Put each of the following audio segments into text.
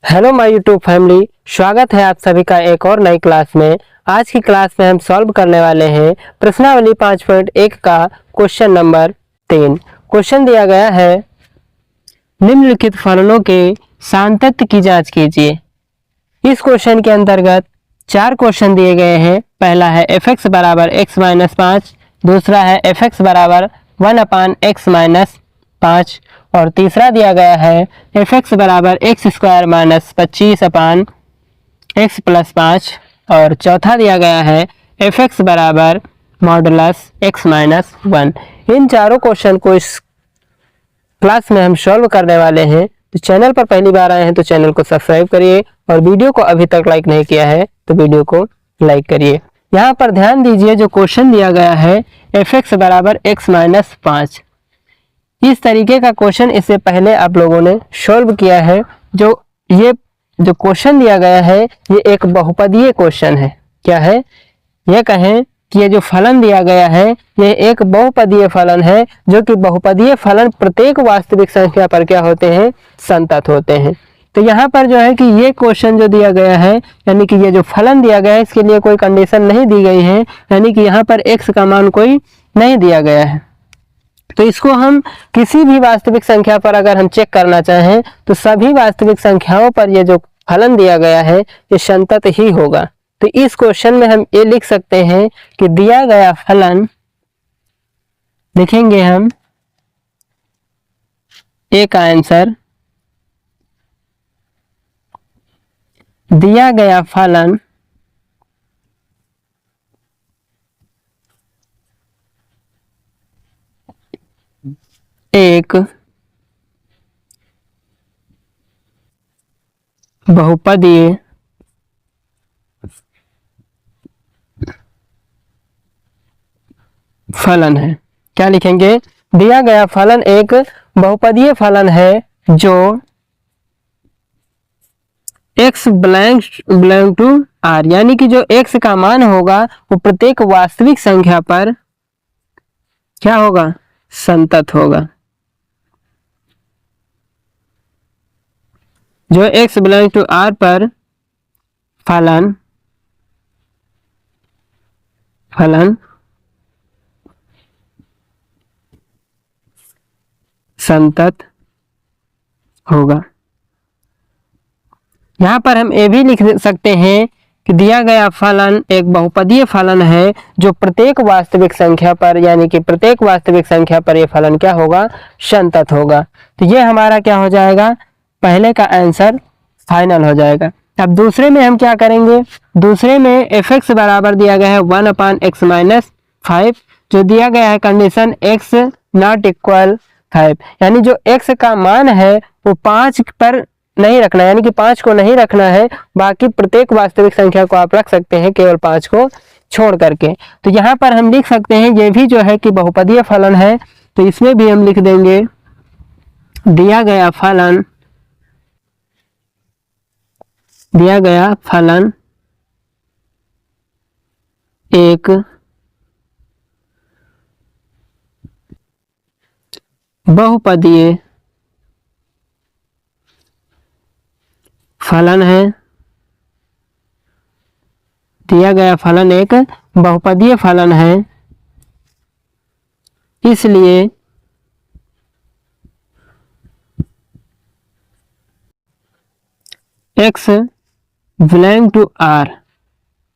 Hello my YouTube family, स्वागत है आप सभी का एक और नई क्लास में। आज की क्लास में हम सॉल्व करने वाले हैं प्रश्नावली 5.1 का क्वेश्चन नंबर 3। क्वेश्चन दिया गया है निम्नलिखित फलनों के सान्तत्य की जांच कीजिए। इस क्वेश्चन के अंतर्गत 4 क्वेश्चन दिए गए हैं। पहला है f(x) बराबर x माइनस 5, दूसरा है f(x) बराबर 1/x माइनस 5 और तीसरा दिया गया है f(x) बराबर x square minus 25/x plus 5 और चौथा दिया गया है f(x) बराबर मॉडुलस x माइनस 1। इन चारों क्वेश्चन को इस क्लास में हम सॉल्व करने वाले हैं। तो चैनल पर पहली बार आए हैं तो चैनल को सब्सक्राइब करिए और वीडियो को अभी तक लाइक नहीं किया है तो वीडियो को लाइक करिए। यहाँ पर ध्यान दीजिए, जो क्वेश्चन दिया गया है f(x) बराबर x माइनस 5, इस तरीके का क्वेश्चन इससे पहले आप लोगों ने सॉल्व किया है। जो क्वेश्चन दिया गया है ये एक बहुपदीय क्वेश्चन है। क्या है? ये कहें कि ये जो फलन दिया गया है ये एक बहुपदीय फलन है, जो कि बहुपदीय फलन प्रत्येक वास्तविक संख्या पर क्या होते हैं? संतत होते हैं। तो यहाँ पर जो है कि ये क्वेश्चन जो दिया गया है, यानी कि ये जो फलन दिया गया है इसके लिए कोई कंडीशन नहीं दी गई है, यानी कि यहाँ पर x का मान कोई नहीं दिया गया है। तो इसको हम किसी भी वास्तविक संख्या पर अगर हम चेक करना चाहें तो सभी वास्तविक संख्याओं पर ये जो फलन दिया गया है ये संतत ही होगा। तो इस क्वेश्चन में हम ये लिख सकते हैं कि दिया गया फलन, लिखेंगे हम ए का आंसर, दिया गया फलन एक बहुपदीय फलन है। क्या लिखेंगे? दिया गया फलन एक बहुपदीय फलन है जो x बिलोंग टू r, यानी कि जो x का मान होगा वो प्रत्येक वास्तविक संख्या पर क्या होगा? संतत होगा। जो x बिलोंग टू r पर फलन संतत होगा। यहाँ पर हम ये भी लिख सकते हैं कि दिया गया फलन एक बहुपदीय फलन है जो प्रत्येक वास्तविक संख्या पर, यानी कि प्रत्येक वास्तविक संख्या पर ये फलन क्या होगा? संतत होगा। तो ये हमारा क्या हो जाएगा? पहले का आंसर फाइनल हो जाएगा। अब दूसरे में हम क्या करेंगे? दूसरे में f(x) बराबर दिया गया है 1/x माइनस 5, जो दिया गया है कंडीशन x नॉट इक्वल 5, यानी जो x का मान है वो 5 पर नहीं रखना, यानी कि 5 को नहीं रखना है, बाकी प्रत्येक वास्तविक संख्या को आप रख सकते हैं केवल 5 को छोड़ करके। तो यहाँ पर हम लिख सकते हैं ये भी जो है कि बहुपदीय फलन है, तो इसमें भी हम लिख देंगे दिया गया फलन एक बहुपदीय फलन है। दिया गया फलन एक बहुपदीय फलन है, इसलिए x बिलोंग टू r,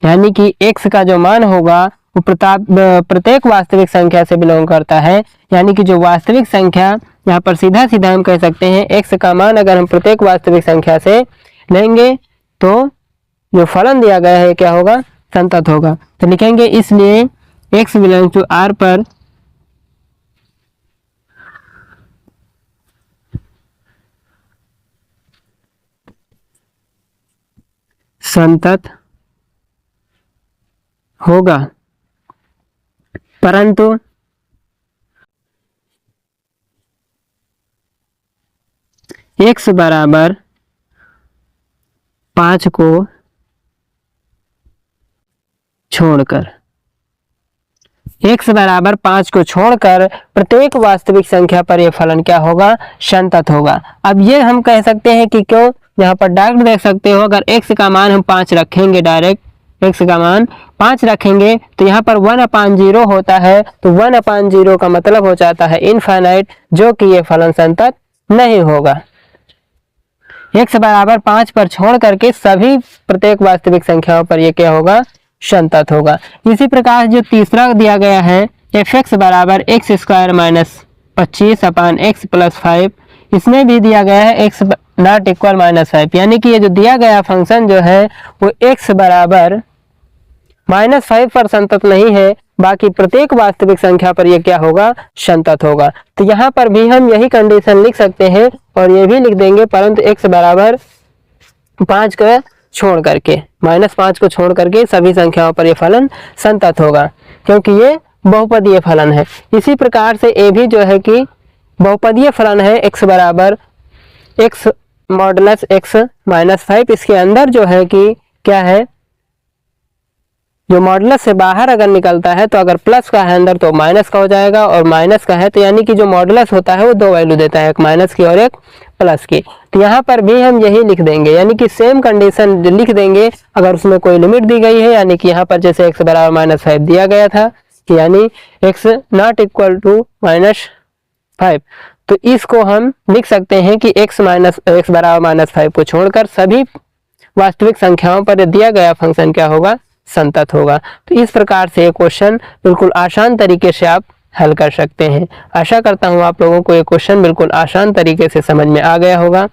यानी कि x का जो मान होगा वो प्रत्येक वास्तविक संख्या से बिलोंग करता है, यानी कि जो वास्तविक संख्या, यहाँ पर सीधा सीधा हम कह सकते हैं x का मान अगर हम प्रत्येक वास्तविक संख्या से लेंगे तो जो फलन दिया गया है क्या होगा? संतत होगा। तो लिखेंगे इसलिए x बिलोंग टू r पर संतत होगा, परंतु x बराबर 5 को छोड़कर, x बराबर 5 को छोड़कर प्रत्येक वास्तविक संख्या पर यह फलन क्या होगा? संतत होगा। अब ये हम कह सकते हैं कि क्यों? यहाँ पर डायरेक्ट देख सकते हो, अगर x का मान हम 5 रखेंगे, डायरेक्ट x का मान 5 रखेंगे तो यहाँ पर 1/0 होता है, तो 1/0 का मतलब हो जाता है इनफाइनाइट, जो कि ये फलन संतत नहीं होगा। x बराबर 5 पर छोड़ करके सभी प्रत्येक वास्तविक संख्याओं पर ये क्या होगा, संतत होगा। इसी प्रकार जो तीसरा दिया गया है fx बराबर x² माइनस 25/x प्लस 5, इसमें भी दिया गया है x नॉट इक्वल -5, यानी कि ये जो दिया गया फंक्शन जो है वो x बराबर -5 पर संतत नहीं है, बाकी प्रत्येक वास्तविक संख्या पर ये क्या होगा, संतत होगा। तो यहाँ पर भी हम यही कंडीशन लिख सकते हैं और ये भी लिख देंगे, परंतु x बराबर 5 को छोड़ करके, -5 को छोड़ करके सभी संख्याओं पर ये फलन संतत होगा, क्योंकि ये बहुपदीय फलन है। इसी प्रकार से ये भी जो है कि बहुपदीय फलन है, x बराबर x मॉडुलस x -5, इसके अंदर जो है कि क्या है, जो मॉडुलस से बाहर अगर निकलता है तो अगर प्लस का है अंदर तो माइनस का हो जाएगा, और माइनस का है तो यानी कि जो मॉडुलस होता है वो दो वैल्यू देता है, एक माइनस की और एक प्लस की। तो यहाँ पर भी हम यही लिख देंगे, यानी कि सेम कंडीशन लिख देंगे अगर उसमें कोई लिमिट दी गई है, यानी कि यहाँ पर जैसे x बराबर -5 दिया गया था कि यानी x नॉट इक्वल टू -5, तो इसको हम लिख सकते हैं कि x बराबर -5 को छोड़कर सभी वास्तविक संख्याओं पर दिया गया फंक्शन क्या होगा, संतत होगा। तो इस प्रकार से ये क्वेश्चन बिल्कुल आसान तरीके से आप हल कर सकते हैं। आशा करता हूँ आप लोगों को ये क्वेश्चन बिल्कुल आसान तरीके से समझ में आ गया होगा।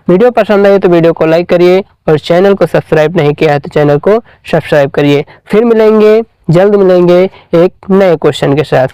वीडियो पसंद आए तो वीडियो को लाइक करिए, और चैनल को सब्सक्राइब नहीं किया है तो चैनल को सब्सक्राइब करिए। फिर मिलेंगे, जल्द मिलेंगे एक नए क्वेश्चन के साथ।